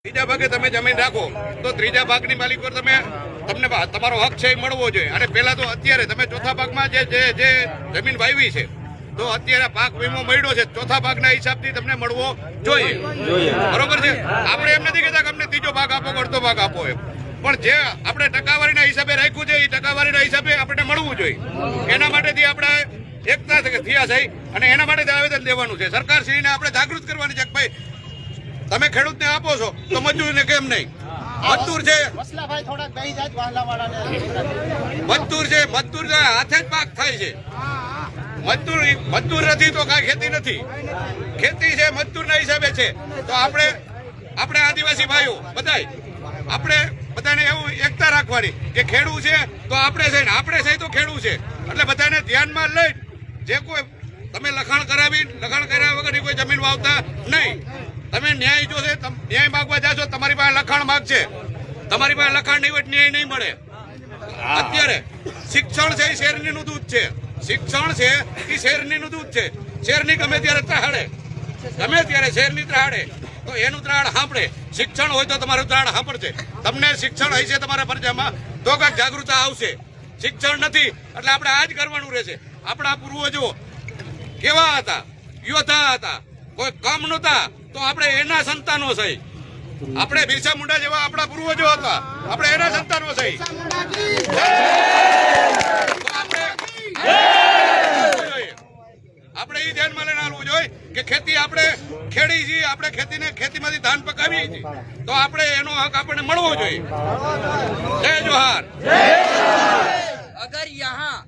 ત્રીજા ભાગે તમે જમીન રાખો તો ત્રીજા ભાગની માલિક પર તમને તમારો હક છે એ મળવો જોઈએ. અને પેલા તો અત્યારે તમે ચોથા ભાગમાં જે જમીન વાવી છે તો અત્યારે પાક વીમો મળ્યો છે, ચોથા ભાગના હિસાબથી તમને મળવો જોઈએ. બરોબર છે. આપણે એમ નથી કહેતા કે અમને ત્રીજો ભાગ આપો, અડધો ભાગ આપો એમ, પણ જે આપણે ટકાવારીના હિસાબે રાખ્યું છે એ ટકાવારીના હિસાબે આપણને મળવું જોઈએ. એના માટેથી આપણે એકતા થયા છે અને એના માટે આવેદન દેવાનું છે. સરકારશ્રીને આપણે જાગૃત કરવાની છે કે ભાઈ તમે ખેડૂતને આપો છો તો મજૂરને કેમ નહીં? મજૂર છે, મજૂર હાથે જ પાક થાય છે. મજૂર નથી તો કાંઈ ખેતી નથી. ખેતી છે મજૂરના હિસાબે છે. તો આપણે આદિવાસી ભાઈઓ બધાય આપણે બધાને એવું એકતા રાખવાની કે ખેડૂત છે તો આપણે છે ને આપણે છે તો ખેડૂત છે. એટલે બધાને ધ્યાનમાં લઈ જે કોઈ તમે લખાણ કરાવ્યા વગર કોઈ જમીન વાવતા નહીં. તમે ન્યાય જો છે, ન્યાય માંગવા જાશો, તમારી પાસે લખાણ માંગશે, તમારી પાસે લખાણ નહીં હોય ન્યાય નહીં મળે. અત્યારે શિક્ષણ છે એ શેરનીનું દૂધ છે. શિક્ષણ છે એ શેરનીનું દૂધ છે. શેરની ગમે ત્યારે ત્રાહડે, ગમે ત્યારે શેરની ત્રાહડે તો એનું ત્રાહડ સાંભળે. શિક્ષણ હોય તો તમારું ત્રાહડ સાંભળશે. તમને શિક્ષણ હશે તમારા ફરજામાં તો કાંઈક જાગૃતતા આવશે. શિક્ષણ નથી એટલે આપણે આ જ કરવાનું રહેશે. આપણા પૂર્વજો કેવા હતા? યોદ્ધા હતા, કોઈ કમ નહોતા. તો આપણે એના સંતાનો છે. આપણે બિરસા મુંડા જેવા આપણા પૂર્વજો હતા, આપણે એના સંતાનો છે. આપણે એ ધ્યાનમાં લઈને આવવું જોઈએ કે ખેતી આપણે ખેડી છીએ, આપણે ખેતીમાંથી ધાન પકાવીએ છીએ તો આપણે એનો હક આપણને મળવો જોઈએ. જય જોહાર. अगर यहाँ